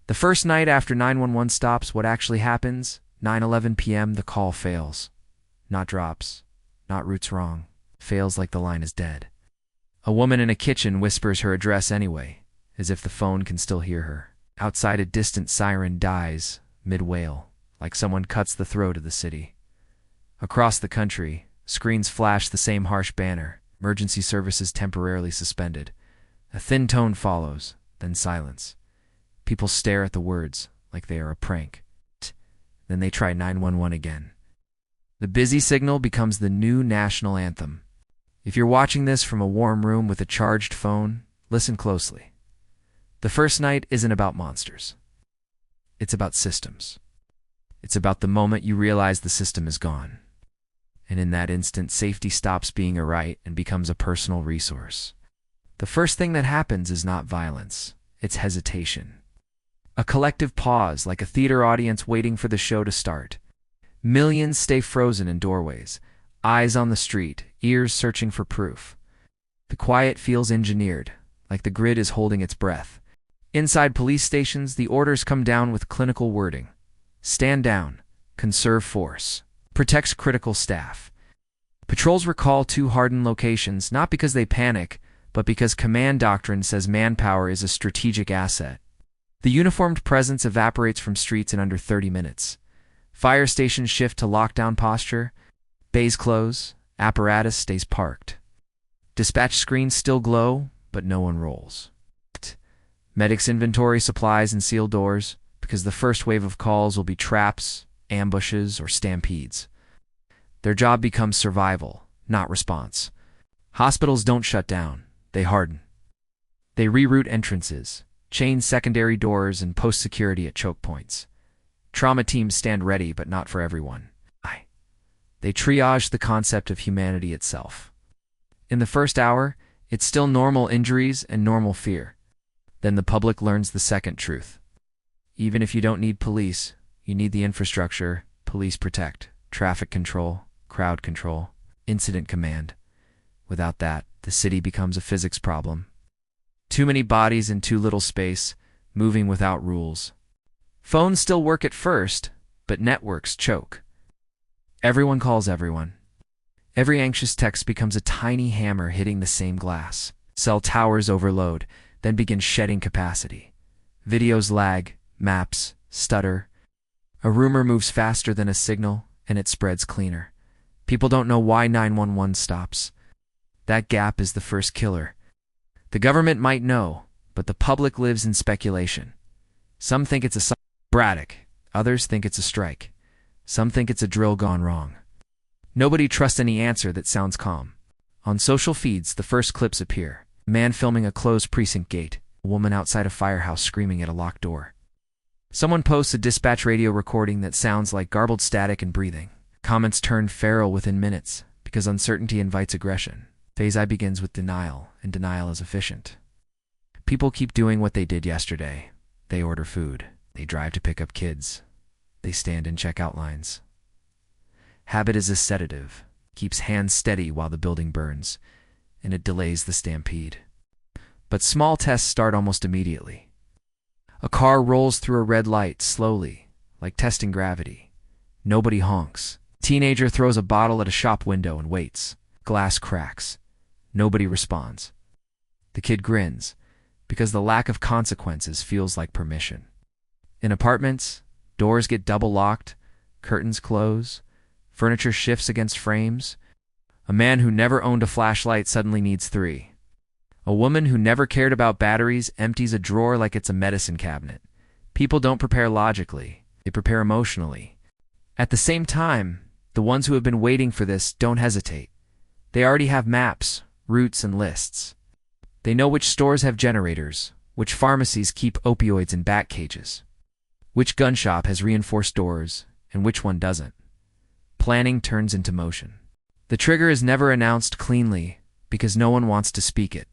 The first night after 911 stops, what actually happens? 9:11 p.m., the call fails. Not drops. Not routes wrong. Fails like the line is dead. A woman in a kitchen whispers her address anyway, as if the phone can still hear her. Outside, a distant siren dies, mid-wail, like someone cuts the throat of the city. Across the country, screens flash the same harsh banner: emergency services temporarily suspended. A thin tone follows, then silence. People stare at the words like they are a prank. Then they try 911 again. The busy signal becomes the new national anthem. If you're watching this from a warm room with a charged phone, listen closely. The first night isn't about monsters. It's about systems. It's about the moment you realize the system is gone. And in that instant, safety stops being a right and becomes a personal resource. The first thing that happens is not violence, it's hesitation. A collective pause, like a theater audience waiting for the show to start. Millions stay frozen in doorways, eyes on the street, ears searching for proof. The quiet feels engineered, like the grid is holding its breath. Inside police stations, the orders come down with clinical wording. Stand down, conserve force, protects critical staff. Patrols recall to hardened locations, not because they panic, but because command doctrine says manpower is a strategic asset. The uniformed presence evaporates from streets in under 30 minutes. Fire stations shift to lockdown posture. Bays close. Apparatus stays parked. Dispatch screens still glow, but no one rolls. Medics inventory supplies and seal doors, because the first wave of calls will be traps, ambushes, or stampedes. Their job becomes survival, not response. Hospitals don't shut down, they harden. They reroute entrances, chain secondary doors, and post security at choke points. Trauma teams stand ready, but not for everyone. They triage the concept of humanity itself. In the first hour, it's still normal injuries and normal fear. Then the public learns the second truth. Even if you don't need police, you need the infrastructure: police protect, traffic control, crowd control, incident command. Without that, the city becomes a physics problem. Too many bodies in too little space, moving without rules. Phones still work at first, but networks choke. Everyone calls everyone. Every anxious text becomes a tiny hammer hitting the same glass. Cell towers overload, then begin shedding capacity. Videos lag, maps stutter. A rumor moves faster than a signal, and it spreads cleaner. People don't know why 911 stops. That gap is the first killer. The government might know, but the public lives in speculation. Some think it's a cyberattack, others think it's a strike. Some think it's a drill gone wrong. Nobody trusts any answer that sounds calm. On social feeds, the first clips appear. A man filming a closed precinct gate, a woman outside a firehouse screaming at a locked door. Someone posts a dispatch radio recording that sounds like garbled static and breathing. Comments turn feral within minutes, because uncertainty invites aggression. Phase I begins with denial, and denial is efficient. People keep doing what they did yesterday. They order food. They drive to pick up kids. They stand in checkout lines. Habit is a sedative, keeps hands steady while the building burns, and it delays the stampede. But small tests start almost immediately. A car rolls through a red light slowly, like testing gravity. Nobody honks. Teenager throws a bottle at a shop window and waits. Glass cracks. Nobody responds. The kid grins, because the lack of consequences feels like permission. In apartments, doors get double locked, curtains close, furniture shifts against frames. A man who never owned a flashlight suddenly needs 3. A woman who never cared about batteries empties a drawer like it's a medicine cabinet. People don't prepare logically, they prepare emotionally. At the same time, the ones who have been waiting for this don't hesitate. They already have maps, routes, and lists. They know which stores have generators, which pharmacies keep opioids in bat cages, which gun shop has reinforced doors, and which one doesn't. Planning turns into motion. The trigger is never announced cleanly because no one wants to speak it.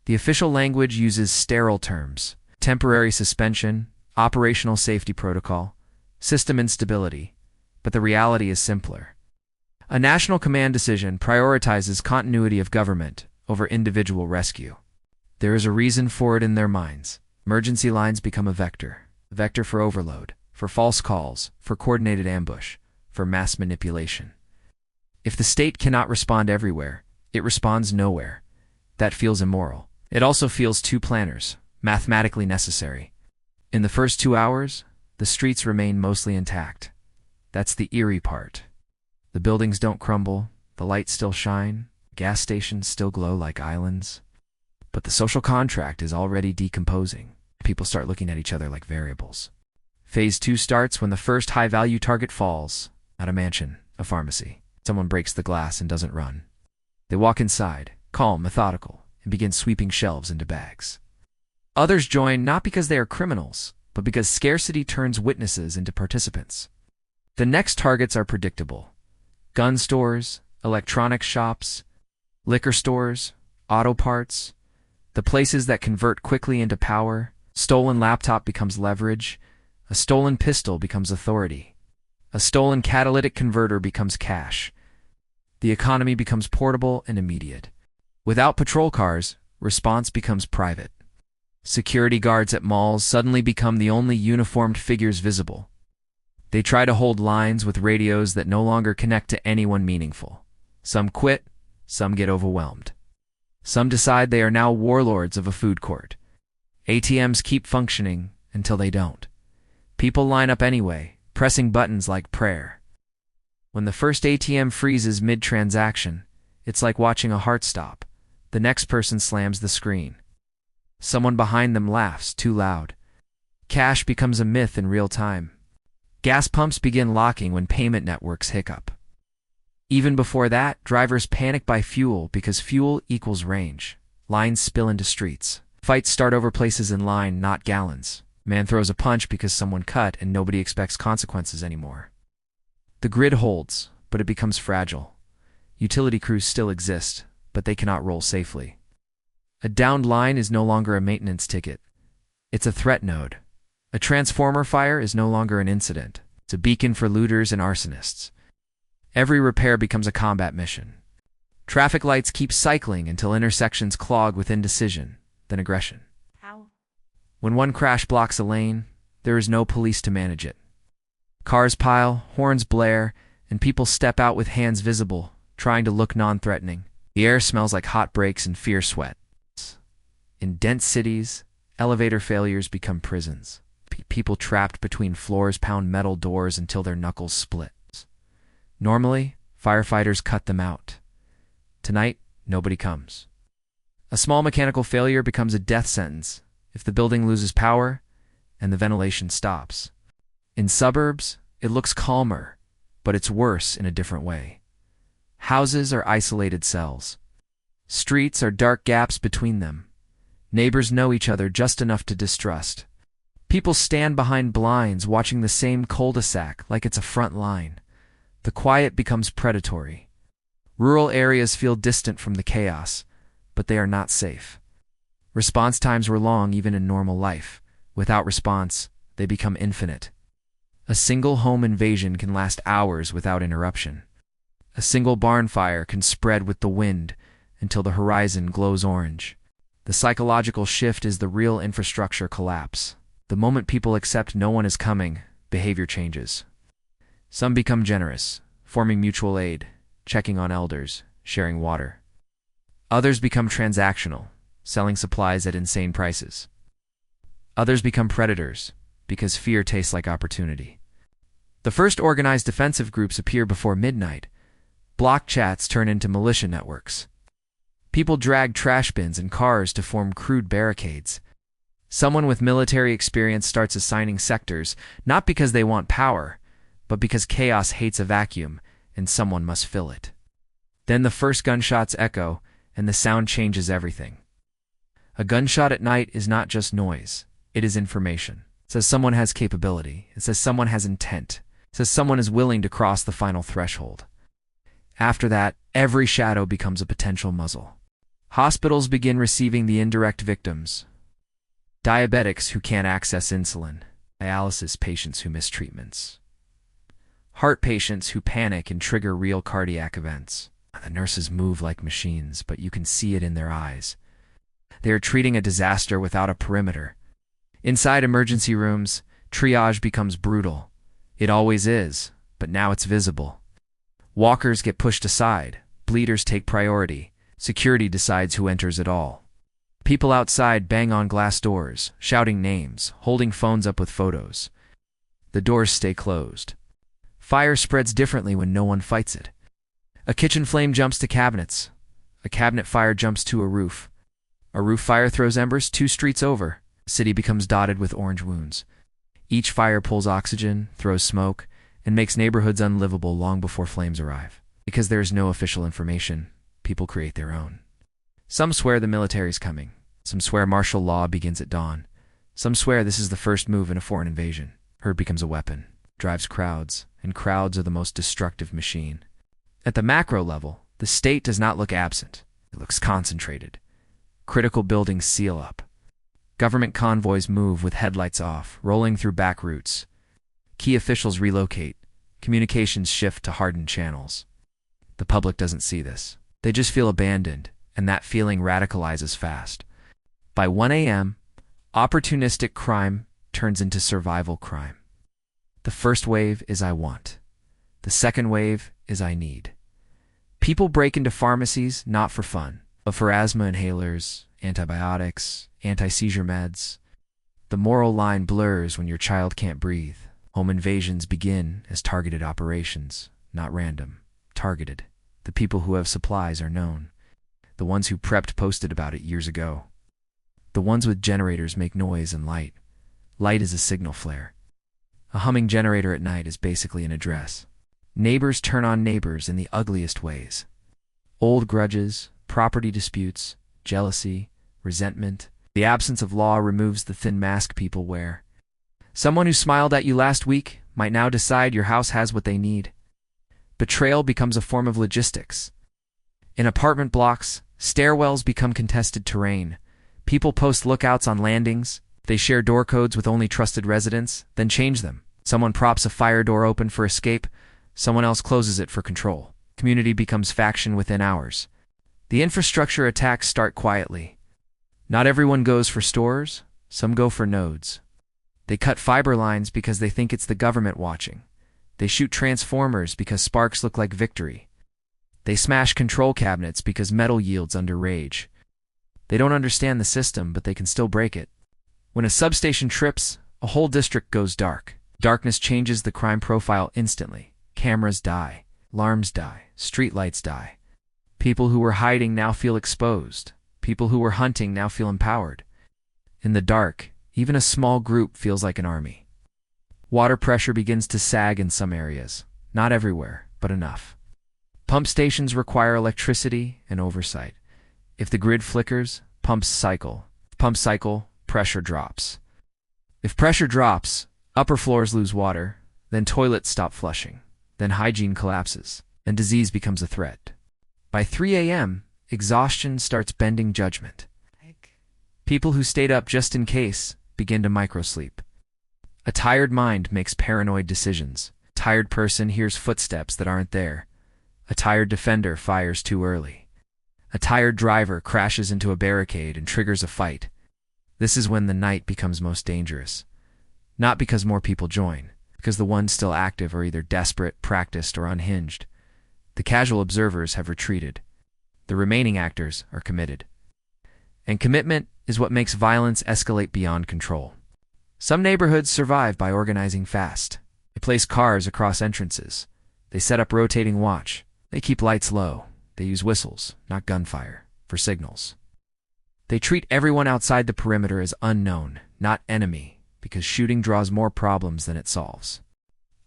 The official language uses sterile terms: temporary suspension, operational safety protocol, system instability, but the reality is simpler. A national command decision prioritizes continuity of government over individual rescue. There is a reason for it in their minds. Emergency lines become a vector. Vector for overload, for false calls, for coordinated ambush, for mass manipulation. If the state cannot respond everywhere, it responds nowhere. That feels immoral. It also feels too planners, mathematically necessary. In the first 2 hours, the streets remain mostly intact. That's the eerie part. The buildings don't crumble, the lights still shine, gas stations still glow like islands. But the social contract is already decomposing. People start looking at each other like variables. Phase 2 starts when the first high-value target falls. Not a mansion, a pharmacy. Someone breaks the glass and doesn't run. They walk inside, calm, methodical, and begin sweeping shelves into bags. Others join not because they are criminals, but because scarcity turns witnesses into participants. The next targets are predictable. Gun stores, electronics shops, liquor stores, auto parts, the places that convert quickly into power. Stolen laptop becomes leverage. A stolen pistol becomes authority. A stolen catalytic converter becomes cash. The economy becomes portable and immediate. Without patrol cars, response becomes private. Security guards at malls suddenly become the only uniformed figures visible. They try to hold lines with radios that no longer connect to anyone meaningful. Some quit, some get overwhelmed. Some decide they are now warlords of a food court. ATMs keep functioning until they don't. People line up anyway, pressing buttons like prayer. When the first ATM freezes mid-transaction, it's like watching a heart stop. The next person slams the screen. Someone behind them laughs too loud. Cash becomes a myth in real time. Gas pumps begin locking when payment networks hiccup. Even before that, drivers panic by fuel because fuel equals range. Lines spill into streets. Fights start over places in line, not gallons. Man throws a punch because someone cut and nobody expects consequences anymore. The grid holds, but it becomes fragile. Utility crews still exist, but they cannot roll safely. A downed line is no longer a maintenance ticket. It's a threat node. A transformer fire is no longer an incident. It's a beacon for looters and arsonists. Every repair becomes a combat mission. Traffic lights keep cycling until intersections clog with indecision, then aggression. How? When one crash blocks a lane, there is no police to manage it. Cars pile, horns blare, and people step out with hands visible, trying to look non-threatening. The air smells like hot brakes and fierce sweat. In dense cities, elevator failures become prisons. People trapped between floors pound metal doors until their knuckles split. Normally, firefighters cut them out. Tonight, nobody comes. A small mechanical failure becomes a death sentence if the building loses power and the ventilation stops. In suburbs, it looks calmer, but it's worse in a different way. Houses are isolated cells. Streets are dark gaps between them. Neighbors know each other just enough to distrust. People stand behind blinds watching the same cul-de-sac like it's a front line. The quiet becomes predatory. Rural areas feel distant from the chaos, but they are not safe. Response times were long even in normal life. Without response, they become infinite. A single home invasion can last hours without interruption. A single barn fire can spread with the wind until the horizon glows orange. The psychological shift is the real infrastructure collapse. The moment people accept no one is coming, behavior changes. Some become generous, forming mutual aid, checking on elders, sharing water. Others become transactional, selling supplies at insane prices. Others become predators, because fear tastes like opportunity. The first organized defensive groups appear before midnight. Block chats turn into militia networks. People drag trash bins and cars to form crude barricades. Someone with military experience starts assigning sectors, not because they want power, but because chaos hates a vacuum, and someone must fill it. Then the first gunshots echo, and the sound changes everything. A gunshot at night is not just noise, it is information. It says someone has capability, it says someone has intent, it says someone is willing to cross the final threshold. After that, every shadow becomes a potential muzzle. Hospitals begin receiving the indirect victims. Diabetics who can't access insulin, dialysis patients who miss treatments, heart patients who panic and trigger real cardiac events. The nurses move like machines, but you can see it in their eyes. They are treating a disaster without a perimeter. Inside emergency rooms, Triage becomes brutal. It always is, but now it's visible. Walkers get pushed aside. Bleeders take priority. Security decides who enters at all. People outside bang on glass doors, shouting names, holding phones up with photos. The doors stay closed. Fire spreads differently when no one fights it. A kitchen flame jumps to cabinets. A cabinet fire jumps to a roof. A roof fire throws embers 2 streets over. The city becomes dotted with orange wounds. Each fire pulls oxygen, throws smoke, and makes neighborhoods unlivable long before flames arrive. Because there is no official information, people create their own. Some swear the military's coming. Some swear martial law begins at dawn. Some swear this is the first move in a foreign invasion. Herd becomes a weapon, drives crowds, and crowds are the most destructive machine. At the macro level, the state does not look absent. It looks concentrated. Critical buildings seal up. Government convoys move with headlights off, rolling through back routes. Key officials relocate. Communications shift to hardened channels. The public doesn't see this. They just feel abandoned, and that feeling radicalizes fast. By 1 a.m., opportunistic crime turns into survival crime. The first wave is I want. The second wave is I need. People break into pharmacies not for fun, but for asthma inhalers, antibiotics, anti-seizure meds. The moral line blurs when your child can't breathe. Home invasions begin as targeted operations, not random. Targeted. The people who have supplies are known. The ones who prepped posted about it years ago. The ones with generators make noise and light. Light is a signal flare. A humming generator at night is basically an address. Neighbors turn on neighbors in the ugliest ways. Old grudges, property disputes, jealousy, resentment. The absence of law removes the thin mask people wear. Someone who smiled at you last week might now decide your house has what they need. Betrayal becomes a form of logistics. In apartment blocks, stairwells become contested terrain. People post lookouts on landings. They share door codes with only trusted residents, then change them. Someone props a fire door open for escape. Someone else closes it for control. Community becomes faction within hours. The infrastructure attacks start quietly. Not everyone goes for stores. Some go for nodes. They cut fiber lines because they think it's the government watching. They shoot transformers because sparks look like victory. They smash control cabinets because metal yields under rage. They don't understand the system, but they can still break it. When a substation trips, a whole district goes dark. Darkness changes the crime profile instantly. Cameras die. Alarms die. Streetlights die. People who were hiding now feel exposed. People who were hunting now feel empowered. In the dark, even a small group feels like an army. Water pressure begins to sag in some areas. Not everywhere, but enough. Pump stations require electricity and oversight. If the grid flickers, pumps cycle. Pump cycle, pressure drops. If pressure drops, upper floors lose water, then toilets stop flushing, then hygiene collapses, and disease becomes a threat. By 3 a.m., exhaustion starts bending judgment. People who stayed up just in case begin to microsleep. A tired mind makes paranoid decisions. A tired person hears footsteps that aren't there. A tired defender fires too early. A tired driver crashes into a barricade and triggers a fight. This is when the night becomes most dangerous. Not because more people join, because the ones still active are either desperate, practiced, or unhinged. The casual observers have retreated. The remaining actors are committed. And commitment is what makes violence escalate beyond control. Some neighborhoods survive by organizing fast. They place cars across entrances. They set up rotating watch. They keep lights low. They use whistles, not gunfire, for signals. They treat everyone outside the perimeter as unknown, not enemy, because shooting draws more problems than it solves.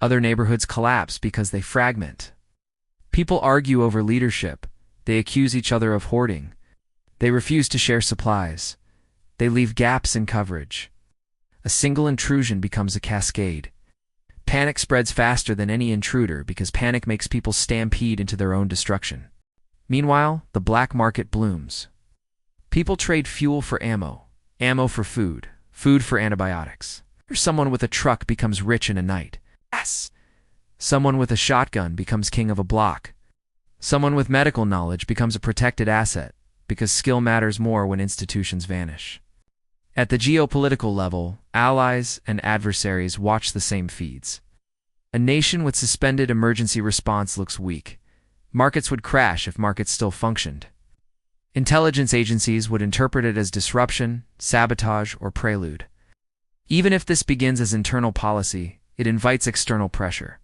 Other neighborhoods collapse because they fragment. People argue over leadership. They accuse each other of hoarding. They refuse to share supplies. They leave gaps in coverage. A single intrusion becomes a cascade. Panic spreads faster than any intruder because panic makes people stampede into their own destruction. Meanwhile, the black market blooms. People trade fuel for ammo, ammo for food, food for antibiotics. Or someone with a truck becomes rich in a night. Yes! Someone with a shotgun becomes king of a block. Someone with medical knowledge becomes a protected asset because skill matters more when institutions vanish. At the geopolitical level, allies and adversaries watch the same feeds. A nation with suspended emergency response looks weak. Markets would crash if markets still functioned. Intelligence agencies would interpret it as disruption, sabotage, or prelude. Even if this begins as internal policy, it invites external pressure.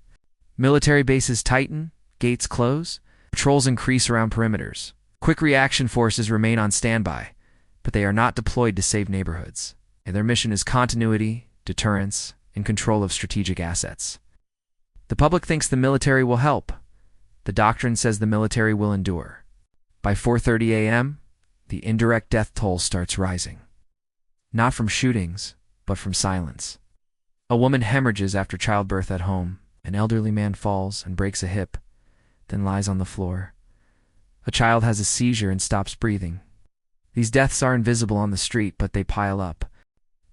Military bases tighten, gates close, patrols increase around perimeters. Quick reaction forces remain on standby, but they are not deployed to save neighborhoods. And their mission is continuity, deterrence, and control of strategic assets. The public thinks the military will help. The doctrine says the military will endure. By 4:30 a.m., the indirect death toll starts rising. Not from shootings, but from silence. A woman hemorrhages after childbirth at home. An elderly man falls and breaks a hip, then lies on the floor. A child has a seizure and stops breathing. These deaths are invisible on the street, but they pile up.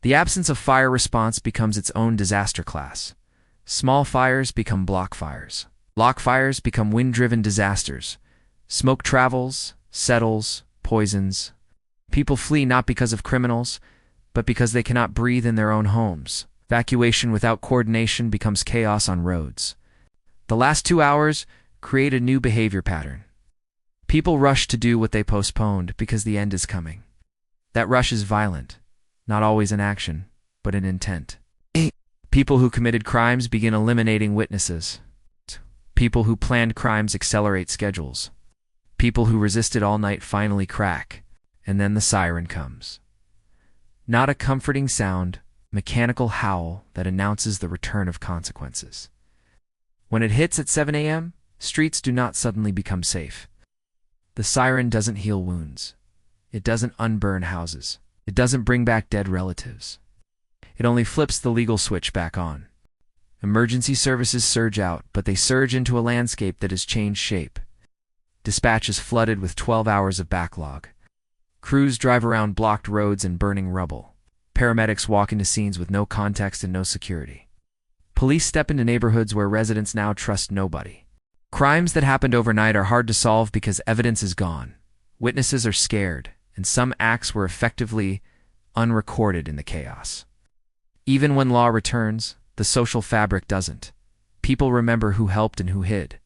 The absence of fire response becomes its own disaster class. Small fires become block fires. Block fires become wind-driven disasters. Smoke travels, settles, poisons. People flee not because of criminals, but because they cannot breathe in their own homes. Evacuation without coordination becomes chaos on roads. The last 2 hours create a new behavior pattern. People rush to do what they postponed because the end is coming. That rush is violent, not always in action, but in intent. People who committed crimes begin eliminating witnesses. People who planned crimes accelerate schedules. People who resisted all night finally crack, and then the siren comes. Not a comforting sound, mechanical howl that announces the return of consequences. When it hits at 7 a.m., streets do not suddenly become safe. The siren doesn't heal wounds. It doesn't unburn houses. It doesn't bring back dead relatives. It only flips the legal switch back on. Emergency services surge out, but they surge into a landscape that has changed shape. Dispatch is flooded with 12 hours of backlog. Crews drive around blocked roads and burning rubble. Paramedics walk into scenes with no context and no security. Police step into neighborhoods where residents now trust nobody. Crimes that happened overnight are hard to solve because evidence is gone. Witnesses are scared, and some acts were effectively unrecorded in the chaos. Even when law returns, the social fabric doesn't. People remember who helped and who hid.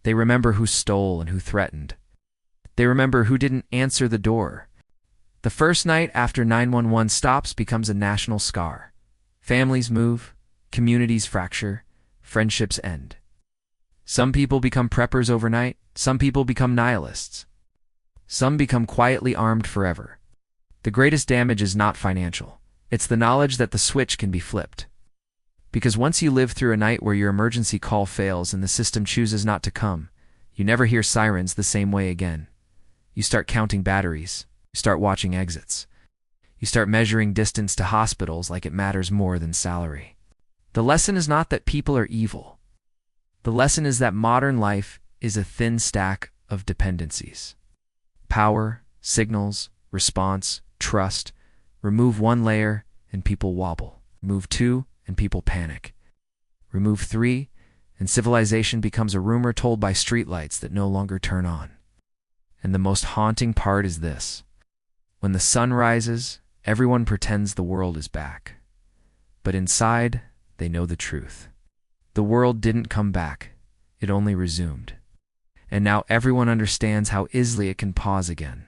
They remember who stole and who threatened. They remember who didn't answer the door. The first night after 911 stops becomes a national scar. Families move, communities fracture, friendships end. Some people become preppers overnight, some people become nihilists. Some become quietly armed forever. The greatest damage is not financial. It's the knowledge that the switch can be flipped. Because once you live through a night where your emergency call fails and the system chooses not to come, you never hear sirens the same way again. You start counting batteries. You start watching exits. You start measuring distance to hospitals like it matters more than salary. The lesson is not that people are evil. The lesson is that modern life is a thin stack of dependencies. Power, signals, response, trust. Remove one layer and people wobble. Remove two and people panic. Remove three and civilization becomes a rumor told by streetlights that no longer turn on. And the most haunting part is this. When the sun rises, everyone pretends the world is back. But inside, they know the truth. The world didn't come back. It only resumed. And now everyone understands how easily it can pause again.